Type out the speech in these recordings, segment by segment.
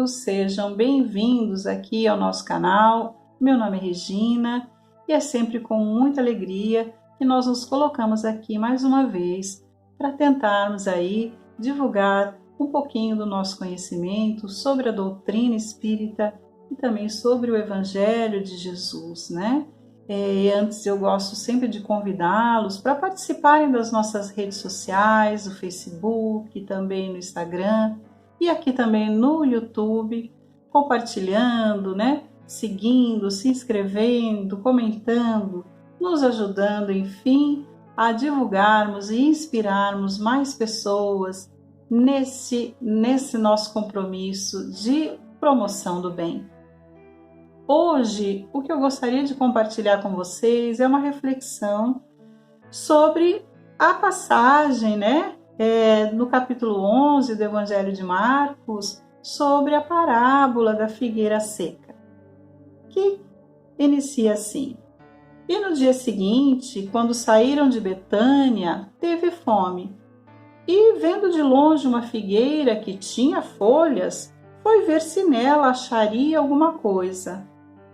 todos, sejam bem-vindos aqui ao nosso canal. Meu nome é Regina e é sempre com muita alegria que nós nos colocamos aqui mais uma vez para tentarmos aí divulgar um pouquinho do nosso conhecimento sobre a doutrina espírita e também sobre o Evangelho de Jesus, né? E antes eu gosto sempre de convidá-los para participarem das nossas redes sociais, no Facebook, também no Instagram e aqui também no YouTube, compartilhando, né? Seguindo, se inscrevendo, comentando, nos ajudando, enfim, a divulgarmos e inspirarmos mais pessoas nesse nosso compromisso de promoção do bem. Hoje, o que eu gostaria de compartilhar com vocês é uma reflexão sobre a passagem, né, no capítulo 11 do Evangelho de Marcos, sobre a parábola da figueira seca, que inicia assim: E no dia seguinte, quando saíram de Betânia, teve fome. E, vendo de longe uma figueira que tinha folhas, foi ver se nela acharia alguma coisa.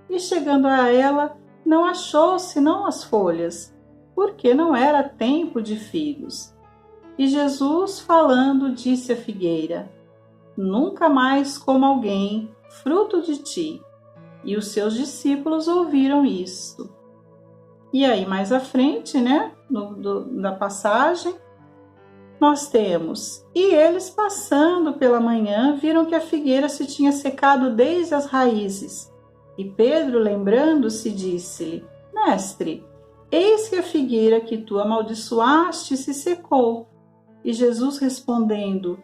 E chegando a ela, não achou senão as folhas, porque não era tempo de figos. E Jesus, falando, disse à figueira: Nunca mais coma alguém fruto de ti. E os seus discípulos ouviram isto. E aí, mais à frente, né, da passagem, nós temos: E eles, passando pela manhã, viram que a figueira se tinha secado desde as raízes. E Pedro, lembrando-se, disse-lhe: Mestre, eis que a figueira que tu amaldiçoaste se secou. E Jesus respondendo: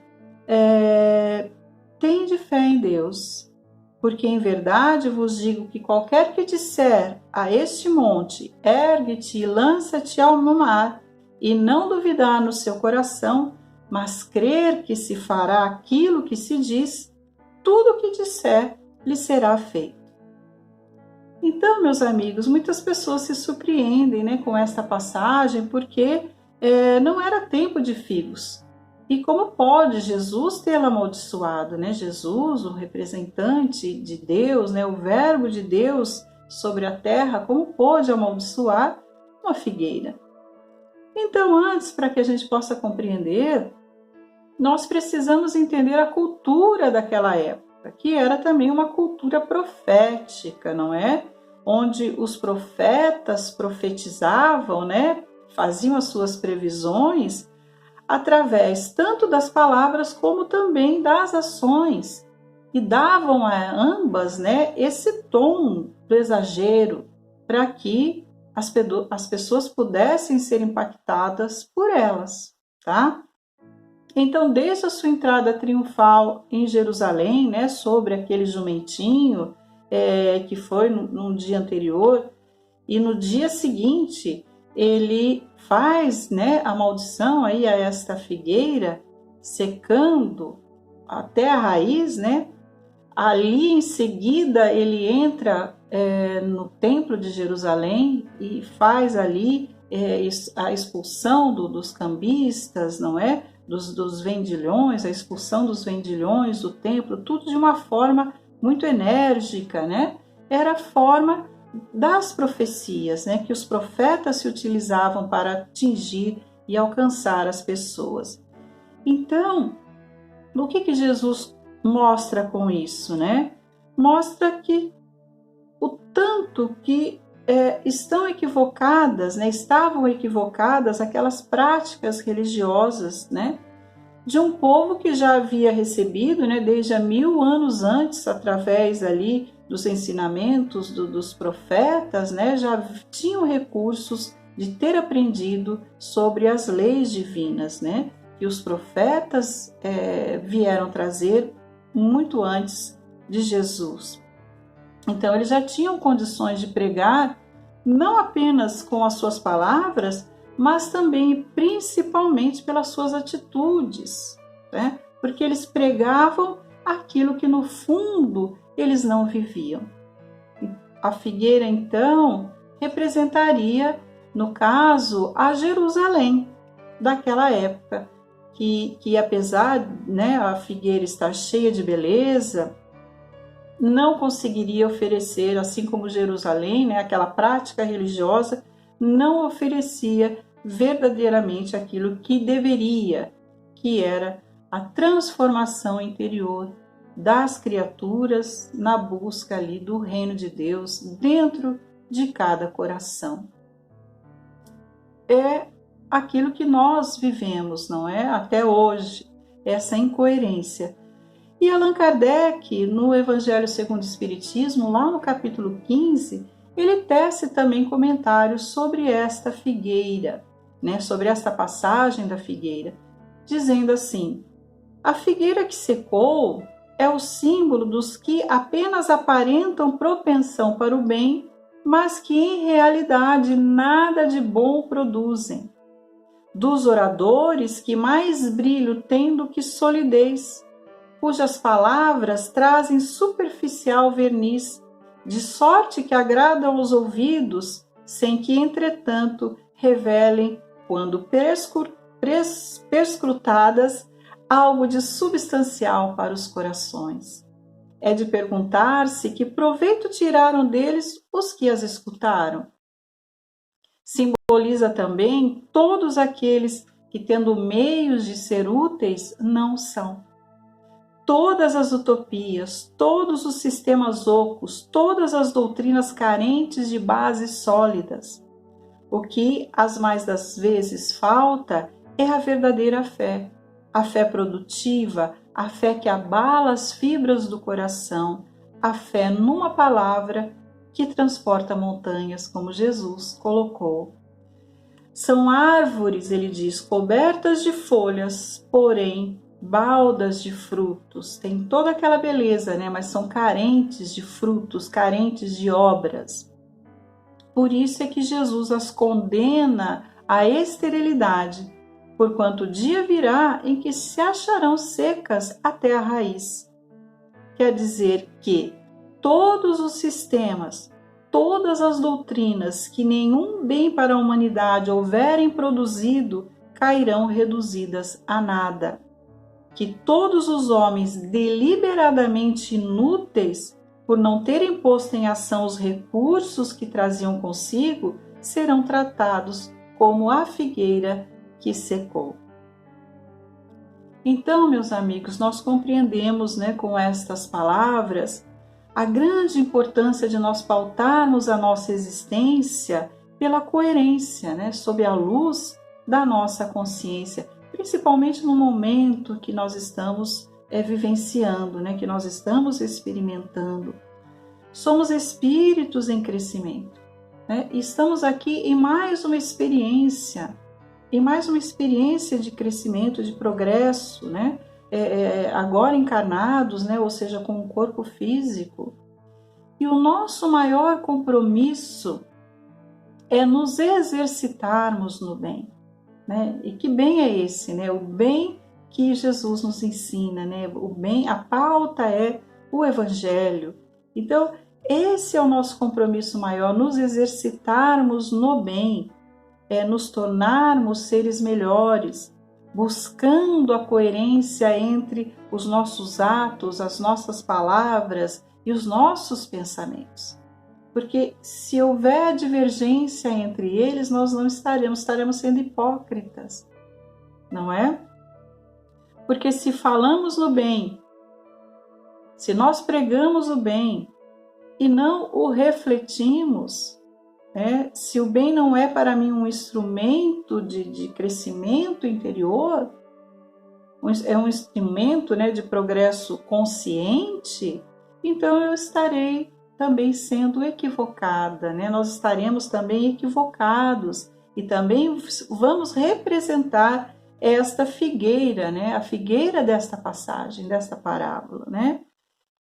Tende fé em Deus, porque em verdade vos digo que qualquer que disser a este monte, ergue-te e lança-te ao mar, e não duvidar no seu coração, mas crer que se fará aquilo que se diz, tudo o que disser lhe será feito. Então, meus amigos, muitas pessoas se surpreendem, né, com esta passagem, porque não era tempo de figos. E como pode Jesus tê-la amaldiçoado, né? Jesus, o representante de Deus, né, o verbo de Deus sobre a terra, como pôde amaldiçoar uma figueira? Então, antes, para que a gente possa compreender, nós precisamos entender a cultura daquela época, que era também uma cultura profética, não é? Onde os profetas profetizavam, né? Faziam as suas previsões através tanto das palavras como também das ações, e davam a ambas, né, esse tom do exagero para que as pessoas pudessem ser impactadas por elas, tá? Então, desde a sua entrada triunfal em Jerusalém, né, sobre aquele jumentinho que foi num dia anterior, e no dia seguinte ele faz, né, a maldição aí a esta figueira, secando até a raiz, né? Ali em seguida ele entra no templo de Jerusalém e faz ali a expulsão dos cambistas, não é? Dos vendilhões, a expulsão dos vendilhões do templo, tudo de uma forma muito enérgica, né? Era a forma das profecias, né, que os profetas se utilizavam para atingir e alcançar as pessoas. Então, o que Jesus mostra com isso, né? Mostra que o tanto que estavam equivocadas aquelas práticas religiosas, né, de um povo que já havia recebido, né, desde há 1000 anos antes, através ali dos ensinamentos dos profetas, né, já tinham recursos de ter aprendido sobre as leis divinas, né, que os profetas vieram trazer muito antes de Jesus. Então, eles já tinham condições de pregar, não apenas com as suas palavras, mas também e principalmente pelas suas atitudes, né? Porque eles pregavam aquilo que no fundo eles não viviam. A figueira, então, representaria, no caso, a Jerusalém daquela época, que apesar, né, a figueira estar cheia de beleza, não conseguiria oferecer, assim como Jerusalém, né, aquela prática religiosa, não oferecia verdadeiramente aquilo que deveria, que era a transformação interior das criaturas na busca ali do reino de Deus dentro de cada coração. É aquilo que nós vivemos, não é? Até hoje, essa incoerência. E Allan Kardec, no Evangelho segundo o Espiritismo, lá no capítulo 15, ele tece também comentários sobre esta figueira, né? Sobre esta passagem da figueira, dizendo assim: a figueira que secou é o símbolo dos que apenas aparentam propensão para o bem, mas que em realidade nada de bom produzem. Dos oradores que mais brilho têm do que solidez, cujas palavras trazem superficial verniz, de sorte que agradam aos ouvidos, sem que, entretanto, revelem, quando perscrutadas, algo de substancial para os corações. É de perguntar-se que proveito tiraram deles os que as escutaram. Simboliza também todos aqueles que, tendo meios de ser úteis, não são. Todas as utopias, todos os sistemas ocos, todas as doutrinas carentes de bases sólidas. O que, as mais das vezes, falta é a verdadeira fé, a fé produtiva, a fé que abala as fibras do coração, a fé numa palavra que transporta montanhas, como Jesus colocou. São árvores, ele diz, cobertas de folhas, porém baldas de frutos. Tem toda aquela beleza, né? Mas são carentes de frutos, carentes de obras. Por isso é que Jesus as condena à esterilidade, porquanto o dia virá em que se acharão secas até a raiz. Quer dizer que todos os sistemas, todas as doutrinas que nenhum bem para a humanidade houverem produzido, cairão reduzidas a nada. Que todos os homens deliberadamente inúteis, por não terem posto em ação os recursos que traziam consigo, serão tratados como a figueira que secou. Então, meus amigos, nós compreendemos, né, com estas palavras, a grande importância de nós pautarmos a nossa existência pela coerência, né, sob a luz da nossa consciência, principalmente no momento que nós estamos vivenciando, né, que nós estamos experimentando. Somos espíritos em crescimento, né? E estamos aqui em mais uma experiência de crescimento, de progresso, né? Agora encarnados, né? Ou seja, com um corpo físico. E o nosso maior compromisso é nos exercitarmos no bem, né? E que bem é esse, né? O bem que Jesus nos ensina, né? O bem, a pauta é o Evangelho. Então, esse é o nosso compromisso maior, nos exercitarmos no bem, nos tornarmos seres melhores, buscando a coerência entre os nossos atos, as nossas palavras e os nossos pensamentos. Porque se houver divergência entre eles, nós não estaremos sendo hipócritas, não é? Porque se falamos no bem, se nós pregamos o bem e não o refletimos, se o bem não é para mim um instrumento de crescimento interior, é um instrumento, né, de progresso consciente, então eu estarei também sendo equivocada, né? Nós estaremos também equivocados e também vamos representar esta figueira, né? A figueira desta passagem, desta parábola, né?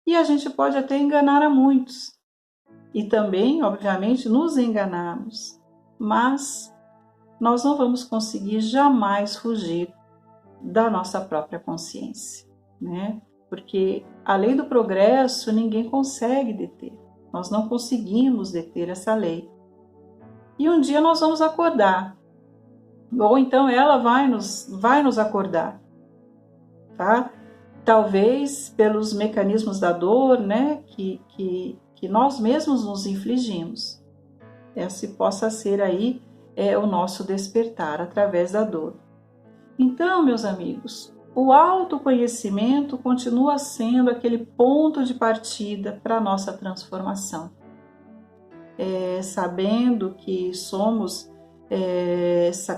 E a gente pode até enganar a muitos e também, obviamente, nos enganarmos, mas nós não vamos conseguir jamais fugir da nossa própria consciência, né? Porque a lei do progresso ninguém consegue deter. Nós não conseguimos deter essa lei. E um dia nós vamos acordar. Ou então ela vai nos acordar, tá? talvez pelos mecanismos da dor, né, que nós mesmos nos infligimos. Esse possa ser aí o nosso despertar através da dor. Então, meus amigos, o autoconhecimento continua sendo aquele ponto de partida para a nossa transformação. Sabendo que somos,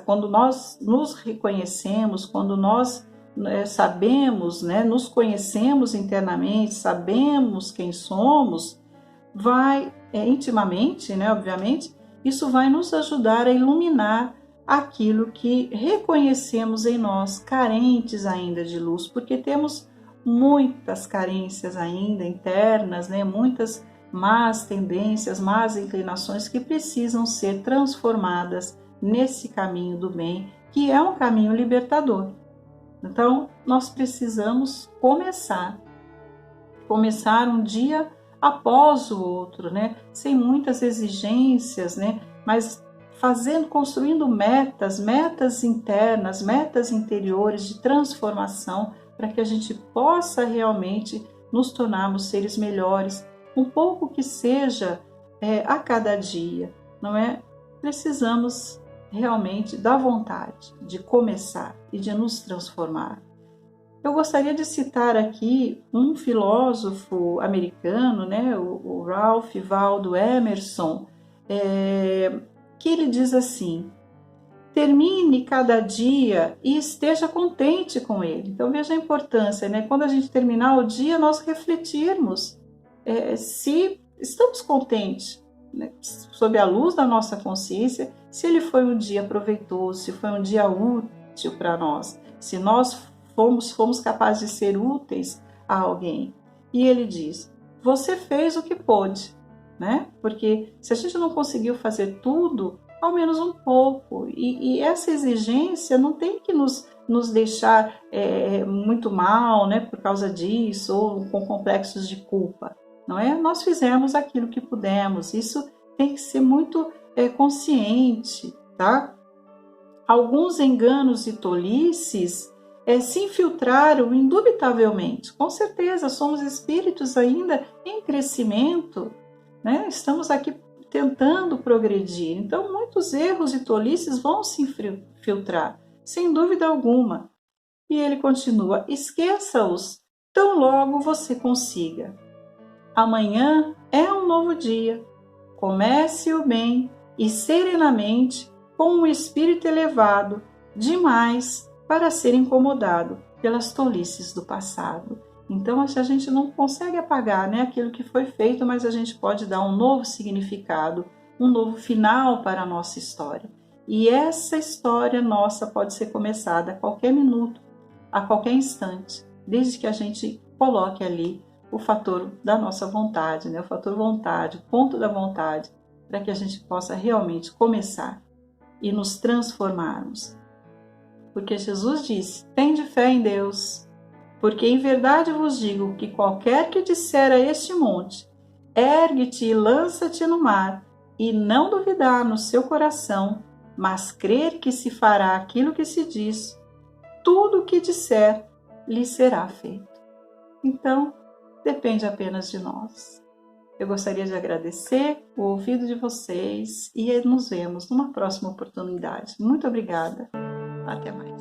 quando nós nos reconhecemos, quando nós sabemos, né, nos conhecemos internamente, sabemos quem somos, vai intimamente, né, obviamente, isso vai nos ajudar a iluminar aquilo que reconhecemos em nós, carentes ainda de luz, porque temos muitas carências ainda internas, né, muitas más tendências, más inclinações que precisam ser transformadas nesse caminho do bem, que é um caminho libertador. Então, nós precisamos começar um dia após o outro, né? Sem muitas exigências, né? Mas construindo metas internas, metas interiores de transformação, para que a gente possa realmente nos tornarmos seres melhores, um pouco que seja a cada dia, não é? Precisamos realmente da vontade de começar e de nos transformar. Eu gostaria de citar aqui um filósofo americano, né, o Ralph Waldo Emerson, que ele diz assim: termine cada dia e esteja contente com ele. Então veja a importância, né? Quando a gente terminar o dia, nós refletirmos se estamos contentes, né, sob a luz da nossa consciência, se ele foi um dia proveitoso, se foi um dia útil para nós, se nós fomos capazes de ser úteis a alguém. E ele diz: você fez o que pôde, né? Porque se a gente não conseguiu fazer tudo, ao menos um pouco. E essa exigência não tem que nos deixar muito mal, né, por causa disso, ou com complexos de culpa, não é? Nós fizemos aquilo que pudemos. Isso tem que ser muito consciente, tá? Alguns enganos e tolices se infiltraram indubitavelmente. Com certeza, somos espíritos ainda em crescimento, né? Estamos aqui tentando progredir. Então, muitos erros e tolices vão se infiltrar, sem dúvida alguma. E ele continua: esqueça-os, tão logo você consiga. Amanhã é um novo dia. Comece-o bem e serenamente, com um espírito elevado, demais para ser incomodado pelas tolices do passado. Então, a gente não consegue apagar, né, aquilo que foi feito, mas a gente pode dar um novo significado, um novo final para a nossa história. E essa história nossa pode ser começada a qualquer minuto, a qualquer instante, desde que a gente coloque ali o fator da nossa vontade, né, o fator vontade, o ponto da vontade, para que a gente possa realmente começar e nos transformarmos. Porque Jesus disse: tende fé em Deus, porque em verdade vos digo que qualquer que disser a este monte, ergue-te e lança-te no mar, e não duvidar no seu coração, mas crer que se fará aquilo que se diz, tudo o que disser lhe será feito. Então, depende apenas de nós. Eu gostaria de agradecer o ouvido de vocês e nos vemos numa próxima oportunidade. Muito obrigada. Até mais.